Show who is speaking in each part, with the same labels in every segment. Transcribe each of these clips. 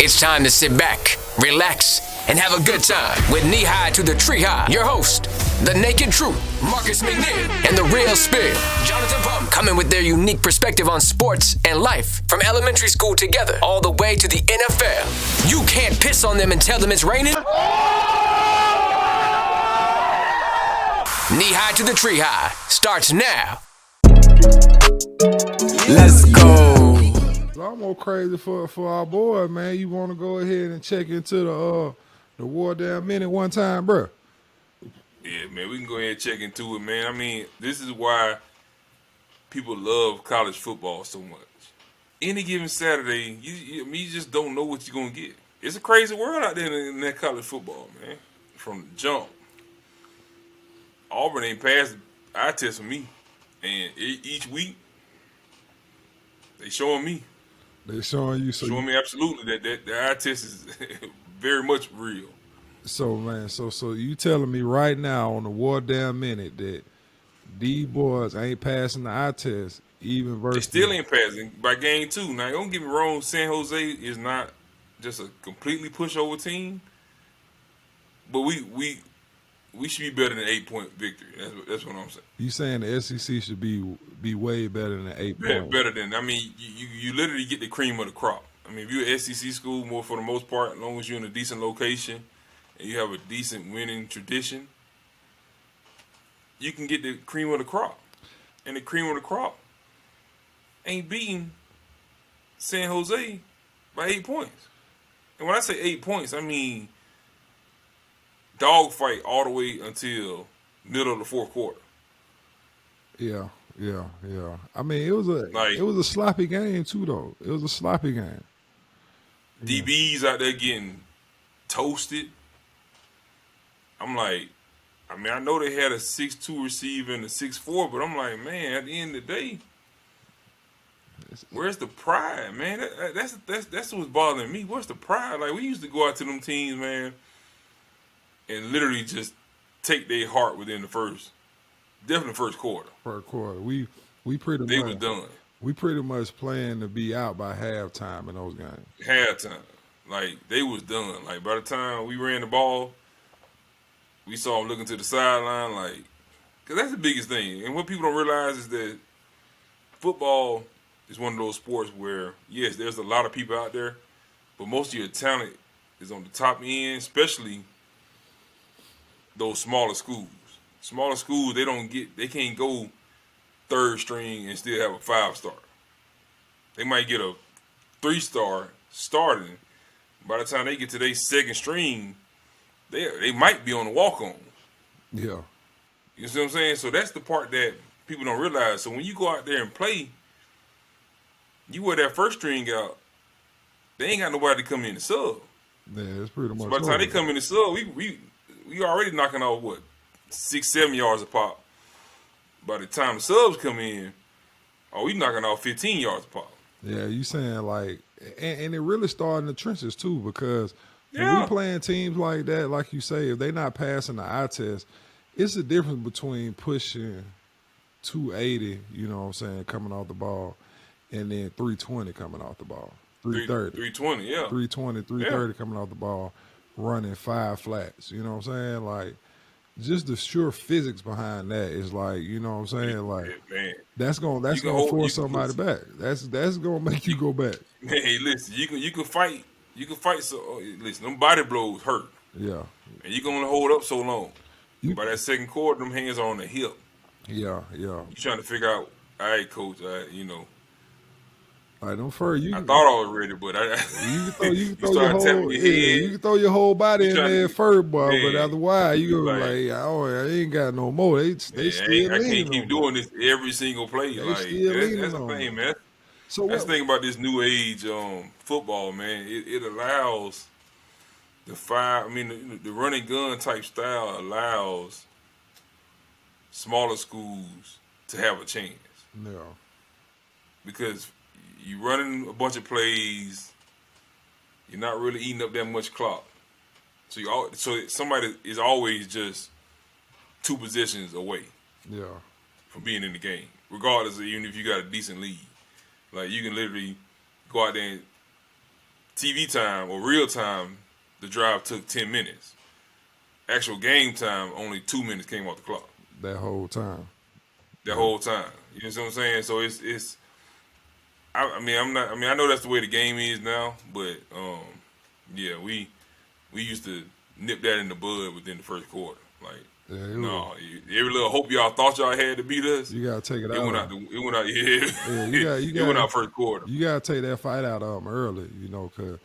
Speaker 1: It's time to sit back, relax, and have a good time with Knee High to the Tree High. Your host, the Naked Truth, Marcus McNeil, and the Real Spill, Jonathan Pump, coming with their unique perspective on sports and life from elementary school together all the way to the NFL. You can't piss on them and tell them it's raining. Knee High to the Tree High starts now.
Speaker 2: Let's go.
Speaker 3: I'm more crazy for our boy, man. You want to go ahead and check into the War Damn Minute one time, bro?
Speaker 4: Yeah, man, we can go ahead and check into it, man. I mean, this is why people love college football so much. Any given Saturday, you just don't know what you're going to get. It's a crazy world out there in that college football, man. From the jump. Auburn ain't passed eye test for me. And each week, they showing me.
Speaker 3: They showing you.
Speaker 4: Showing me absolutely that the eye test is very much real.
Speaker 3: So, man, so you telling me right now on the War Damn Minute that these boys ain't passing the eye test even versus...
Speaker 4: They still ain't passing by game 2. Now, don't get me wrong, San Jose is not just a completely pushover team, but we should be better than an 8-point victory. That's what I'm saying.
Speaker 3: You saying the SEC should be way better than 8 points?
Speaker 4: Better than, I mean, you literally get the cream of the crop. I mean, if you're an SEC school, more for the most part, as long as you're in a decent location and you have a decent winning tradition, you can get the cream of the crop. And the cream of the crop ain't beating San Jose by 8 points. And when I say 8 points, I mean dogfight all the way until middle of the fourth quarter.
Speaker 3: Yeah. I mean, it was a sloppy game too, though. It was a sloppy game.
Speaker 4: DBs out there getting toasted. I'm like, I mean, I know they had a 6'2" receiver and a 6'4", but I'm like, man, at the end of the day, where's the pride, man? That's what's bothering me. Where's the pride? Like, we used to go out to them teams, man, and literally just take their heart within the first quarter.
Speaker 3: First quarter, we pretty
Speaker 4: they
Speaker 3: much
Speaker 4: was done.
Speaker 3: We pretty much playing to be out by halftime in those games.
Speaker 4: Halftime, like they was done. Like by the time we ran the ball, we saw them looking to the sideline, like, because that's the biggest thing. And what people don't realize is that football is one of those sports where, yes, there's a lot of people out there, but most of your talent is on the top end, especially those smaller schools. Smaller schools, they can't go third string and still have a 5-star. They might get a 3-star starting. By the time they get to their second string, they might be on the walk-on.
Speaker 3: Yeah.
Speaker 4: You see what I'm saying? So that's the part that people don't realize. So when you go out there and play, you wear that first string out, they ain't got nobody to come in and sub.
Speaker 3: Yeah, it's pretty much.
Speaker 4: So by the time they come in and sub, we already knocking off, 6-7 yards a pop. By the time the subs come in, we knocking off 15 yards a pop.
Speaker 3: Yeah, you saying like, and it really started in the trenches too, because when we playing teams like that, like you say, if they not passing the eye test, it's the difference between pushing 280, you know what I'm saying, coming off the ball, and then 320 coming off the ball. 330.
Speaker 4: 320, yeah.
Speaker 3: 320, 330 coming off the ball, running 5 flats. You know what I'm saying? Like, just the sure physics behind that is like, you know what I'm saying? Like,
Speaker 4: man,
Speaker 3: that's gonna force somebody back. That's gonna make you go back.
Speaker 4: Man, hey, listen, you can fight. You can fight. So listen, them body blows hurt.
Speaker 3: Yeah.
Speaker 4: And you can only hold up so long. By that second quarter, them hands are on the hip.
Speaker 3: Yeah.
Speaker 4: You trying to figure out, all right, coach,
Speaker 3: I don't fur you.
Speaker 4: I thought I was ready, but
Speaker 3: you can throw your whole body in there first, boy. Man, but otherwise, you go like, I ain't got no more. They still. I
Speaker 4: can't keep doing this every single play. That's the thing, man. So that's the thing about this new age football, man. It allows the running gun type style allows smaller schools to have a chance.
Speaker 3: Yeah.
Speaker 4: Because you running a bunch of plays, you're not really eating up that much clock. So somebody is always just 2 possessions away.
Speaker 3: Yeah.
Speaker 4: From being in the game, regardless of even if you got a decent lead. Like, you can literally go out there and TV time or real time, the drive took 10 minutes. Actual game time, only 2 minutes came off the clock.
Speaker 3: That whole time.
Speaker 4: That whole time. You know what I'm saying? So it's. I mean, I'm not. I mean, I know that's the way the game is now, but yeah, we used to nip that in the bud within the first quarter. Like, no, every little hope y'all thought y'all had to beat us,
Speaker 3: you gotta take it out.
Speaker 4: It went out. Yeah,
Speaker 3: you got.
Speaker 4: It went out first quarter.
Speaker 3: You gotta take that fight out of them early, you know, cause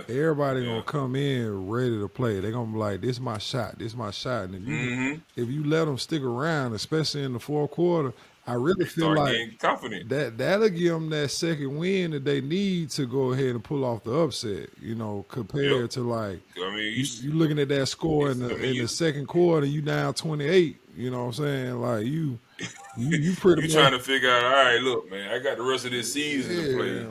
Speaker 3: everybody gonna come in ready to play. They gonna be like, "This is my shot. This is my shot." And if you let them stick around, especially in the fourth quarter, I really feel like
Speaker 4: confident.
Speaker 3: That'll give them that second win that they need to go ahead and pull off the upset. You know, compared to like,
Speaker 4: I mean,
Speaker 3: you looking at that score in the second quarter, you down 28. You know what I'm saying? Like you pretty much
Speaker 4: trying to figure out. All right, look, man, I got the rest of this season to play.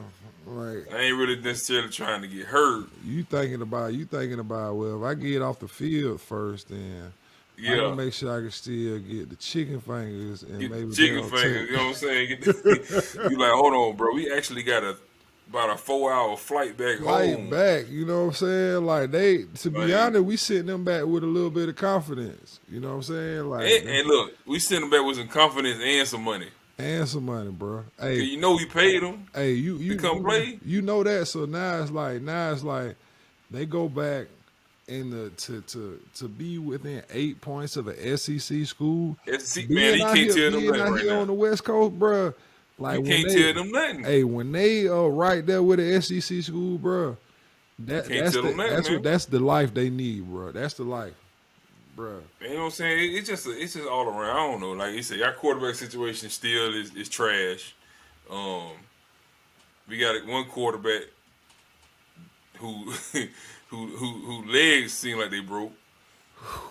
Speaker 3: Right.
Speaker 4: I ain't really necessarily trying to get hurt.
Speaker 3: You thinking about well, if I get off the field first, then I gonna make sure I can still get the chicken fingers and maybe
Speaker 4: chicken fingers. You know what I'm saying? You like, hold on, bro. We actually got about a 4-hour flight back home.
Speaker 3: You know what I'm saying? Like to be honest, we sent them back with a little bit of confidence. You know what I'm saying? Like,
Speaker 4: and look, we sent them back with some confidence and some money.
Speaker 3: Bro. Hey,
Speaker 4: you know we paid them.
Speaker 3: Hey, you
Speaker 4: come play.
Speaker 3: You know that. So now it's like they go back. And to be within 8 points of an SEC school,
Speaker 4: man, you can't tell them nothing
Speaker 3: right now on the West Coast, bro. Like
Speaker 4: you can't tell them nothing.
Speaker 3: Hey, when they are right there with the SEC school, bro, that's the life they need, bro. That's the life, bro.
Speaker 4: You know what I'm saying? It's just all around. I don't know. Like you said, our quarterback situation still is trash. We got one quarterback who. Who legs seem like they broke,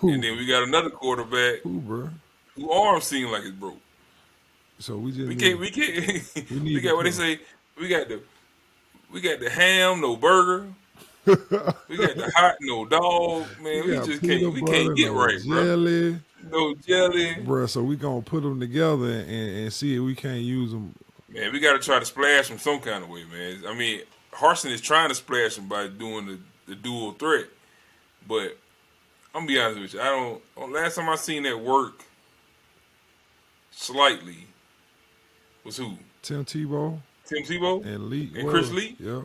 Speaker 4: and then we got another quarterback who arms seem like it's broke.
Speaker 3: So we
Speaker 4: can't. We got what they say. We got the ham, no burger. We got the hot, no dog. Man, we just can't. We can't get right,
Speaker 3: jelly,
Speaker 4: bro. No jelly,
Speaker 3: bro. So we gonna put them together and see if we can't use them.
Speaker 4: Man, we got to try to splash them some kind of way, man. I mean, Harsin is trying to splash them by doing the dual threat, but I'm gonna be honest with you. I don't. Last time I seen that work slightly was who?
Speaker 3: Tim Tebow
Speaker 4: and
Speaker 3: Lee
Speaker 4: and Chris Lee.
Speaker 3: Yeah.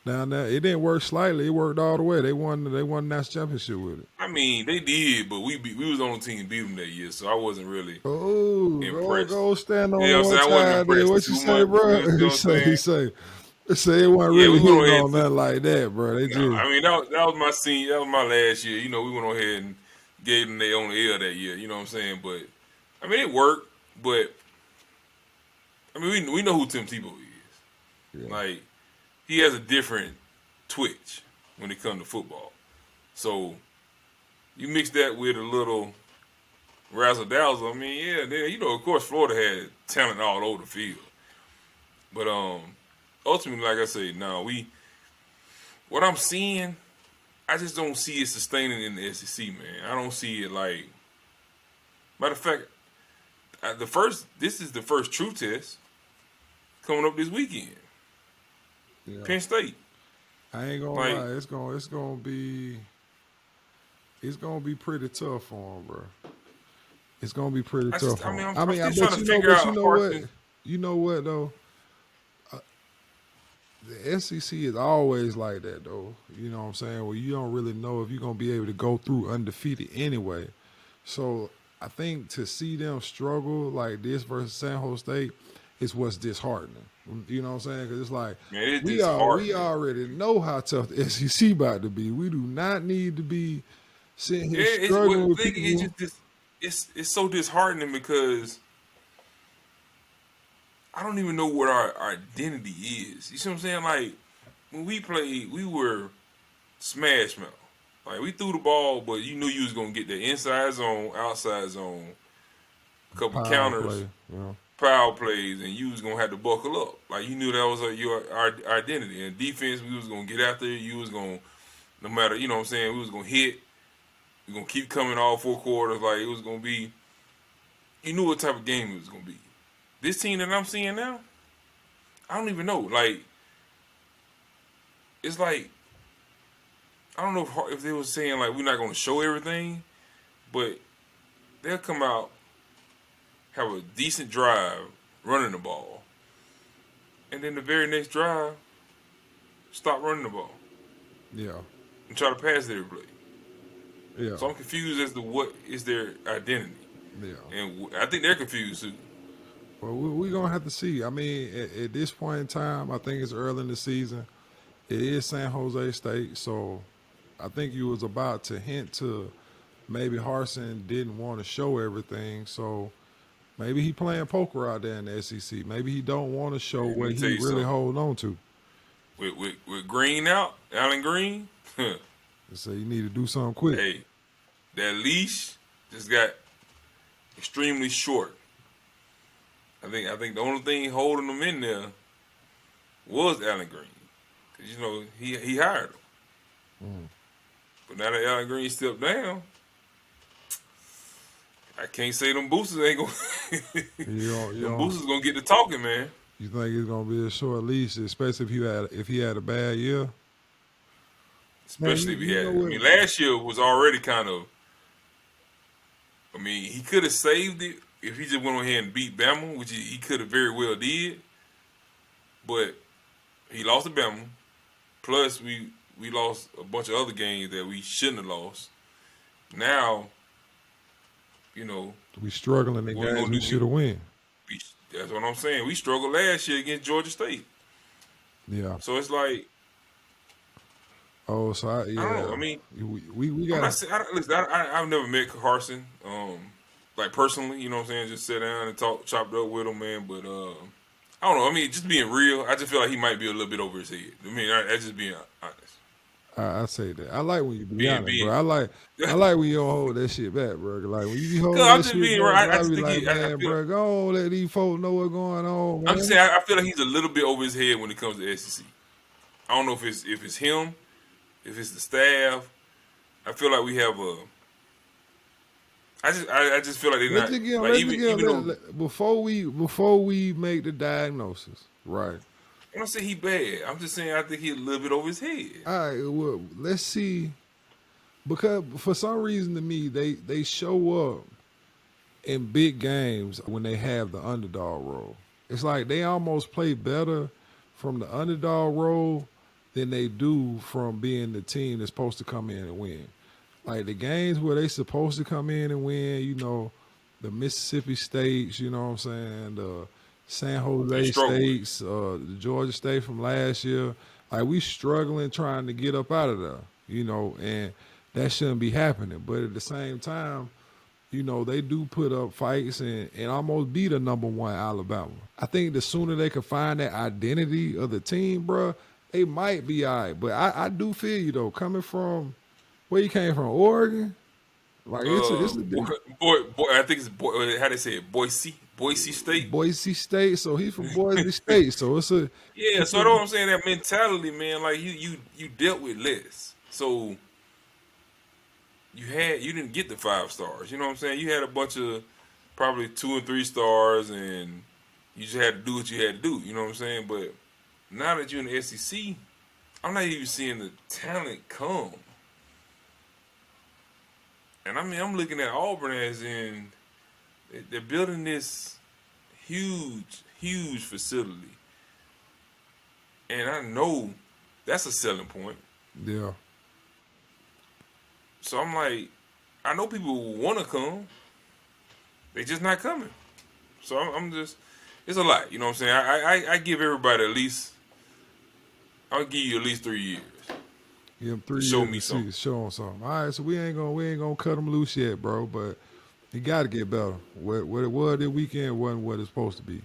Speaker 3: Now it didn't work slightly. It worked all the way. They won the national championship with it.
Speaker 4: I mean, they did, but we was on the team beat them that year, so I wasn't really impressed.
Speaker 3: Go stand on
Speaker 4: one side.
Speaker 3: What you say, bro? He say. Say it wasn't really hitting on nothing like that, bro. They just.
Speaker 4: I mean, that was my senior. That was my last year. You know, we went on ahead and gave them their own L that year. You know what I'm saying? But I mean, it worked. But I mean, we know who Tim Tebow is. Yeah. Like, he has a different twitch when it comes to football. So you mix that with a little razzle dazzle. I mean, you know, of course, Florida had talent all over the field, but ultimately, like I say, what I'm seeing, I just don't see it sustaining in the SEC, man. I don't see it like. Matter of fact, this is the first true test coming up this weekend. Yeah. Penn State.
Speaker 3: I ain't gonna lie, it's gonna be pretty tough for them, bro. It's gonna be pretty tough. For them.
Speaker 4: I'm still trying to figure out.
Speaker 3: You know what though? The SEC is always like that, though. You know what I'm saying? Well, you don't really know if you're going to be able to go through undefeated anyway. So I think to see them struggle like this versus San Jose State is what's disheartening. You know what I'm saying? Because it's like, we already know how tough the SEC about to be. We do not need to be sitting here struggling with people.
Speaker 4: It's so disheartening because I don't even know what our identity is. You see what I'm saying? Like, when we played, we were smash mouth. Like, we threw the ball, but you knew you was going to get the inside zone, outside zone, a couple counters, power plays, and you was going to have to buckle up. Like, you knew that was our identity. And defense, we was going to get after it. You was going to, no matter, you know what I'm saying, we was going to hit. We going to keep coming all 4 quarters. Like, it was going to be, you knew what type of game it was going to be. This team that I'm seeing now, I don't even know. Like, it's like I don't know if they were saying like we're not going to show everything, but they'll come out, have a decent drive, running the ball, and then the very next drive, stop running the ball.
Speaker 3: Yeah.
Speaker 4: And try to pass every play.
Speaker 3: Yeah.
Speaker 4: So I'm confused as to what is their identity.
Speaker 3: Yeah.
Speaker 4: And I think they're confused too.
Speaker 3: Well, we're going to have to see. I mean, at this point in time, I think it's early in the season. It is San Jose State, so I think you was about to hint to maybe Harsin didn't want to show everything, so maybe he playing poker out there in the SEC. Maybe he don't want to show what he really holding on to.
Speaker 4: With Green out, Allen Green,
Speaker 3: so you need to do something quick.
Speaker 4: Hey, that leash just got extremely short. I think the only thing holding them in there was Allen Green, because he hired him. But now that Allen Green stepped down, I can't say them boosters ain't gonna. Them boosters gonna get to talking, man.
Speaker 3: You think it's gonna be a short leash, especially if he had a bad year?
Speaker 4: Especially if he had. I mean, last year was already kind of. I mean, he could have saved it if he just went on ahead and beat Bama, which he could have very well did. But he lost to Bama. Plus, we lost a bunch of other games that we shouldn't have lost. Now,
Speaker 3: we struggling in games we should have won.
Speaker 4: That's what I'm saying. We struggled last year against Georgia State.
Speaker 3: Yeah.
Speaker 4: So it's like.
Speaker 3: Oh, so I don't
Speaker 4: know. I mean,
Speaker 3: we got.
Speaker 4: Listen, I've never met Carson, like personally. You know what I'm saying? Just sit down and chopped up with him, man. But I don't know. I mean, just being real, I just feel like he might be a little bit over his head. I mean, that's just being honest.
Speaker 3: I say that. I like when you be honest, bro. I like when you don't hold that shit back, bro. Like when you be holding that shit back,
Speaker 4: right.
Speaker 3: I be like, man, bro, go on, let these folks know what's going on, man.
Speaker 4: I'm just saying, I feel like he's a little bit over his head when it comes to SEC. I don't know if it's him, if it's the staff. I feel like we have a. I just feel like they're not.
Speaker 3: Before we make the diagnosis, right?
Speaker 4: I don't say he bad. I'm just saying I think he's a little bit over his head.
Speaker 3: All right, well, let's see. Because for some reason to me, they show up in big games when they have the underdog role. It's like they almost play better from the underdog role than they do from being the team that's supposed to come in and win. Like the games where they supposed to come in and win, the Mississippi States, you know what I'm saying, the San Jose States, the Georgia State from last year. Like we struggling trying to get up out of there, and that shouldn't be happening. But at the same time, they do put up fights and almost beat a number one Alabama. I think the sooner they can find that identity of the team, bro, they might be all right. But I do feel you though, coming from where you came from, Oregon. Like it's a
Speaker 4: boy, I think it's how they say it, Boise State.
Speaker 3: Boise State. So he's from Boise State. So it's a
Speaker 4: so I know what I'm saying. That mentality, man. Like you dealt with less. So you didn't get the 5 stars. You know what I'm saying? You had a bunch of probably 2 and 3 stars, and you just had to do what you had to do. You know what I'm saying? But now that you're in the SEC, I'm not even seeing the talent come. And I mean, I'm looking at Auburn as in they're building this huge facility. And I know that's a selling point.
Speaker 3: Yeah.
Speaker 4: So I'm like, I know people want to come. They just not coming. So I'm just, it's a lot. You know what I'm saying? I give everybody I'll give you at least 3 years.
Speaker 3: Give them 3 years.
Speaker 4: Show me something.
Speaker 3: Show them something. All right, so we ain't gonna cut them loose yet, bro. But you got to get better. What it was this weekend wasn't what it's supposed to be.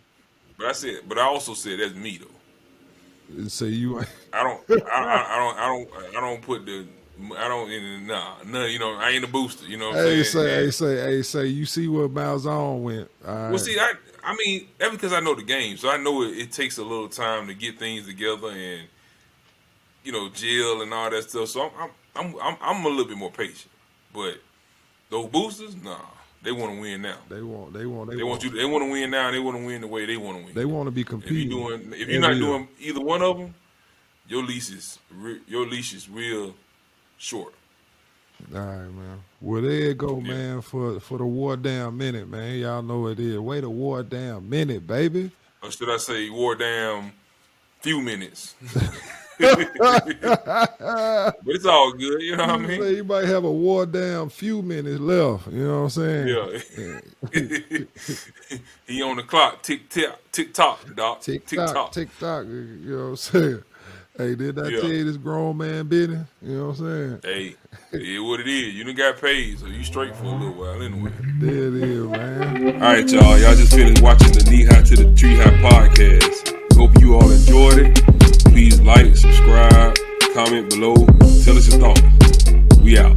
Speaker 4: But I also said that's me though.
Speaker 3: So you.
Speaker 4: I don't put the. I don't. Nah. You know, I ain't a booster. You know what I'm saying?
Speaker 3: Say. You see where Malzahn went. All right.
Speaker 4: Well, see, I mean, that's because I know the game, so I know it takes a little time to get things together and. Jail and all that stuff. So I'm a little bit more patient. But those boosters, nah, they want to win now. They want to win now. And they want to win the way they want to win.
Speaker 3: They want to be competing.
Speaker 4: If you're not doing either one of them, your leash is real short.
Speaker 3: All right, man. Well, there you go, man, for the war down minute, man. Y'all know what it is. Wait a war down minute, baby.
Speaker 4: Or should I say war down few minutes? But it's all good, you know what I mean?
Speaker 3: You might have a war down few minutes left, you know what I'm saying?
Speaker 4: Yeah. He on the clock, tick tock, doc.
Speaker 3: Tick tock, you know what I'm saying? Hey, did I tell you this grown man business? You know what I'm saying?
Speaker 4: Hey, it is what it is. You done got paid, so you straight for a little while anyway.
Speaker 3: There it is, man.
Speaker 4: All right, y'all. Y'all just finished watching the Knee High to the Tree High podcast. Hope you all enjoyed it. Please like, subscribe, comment below. Tell us your thoughts. We out.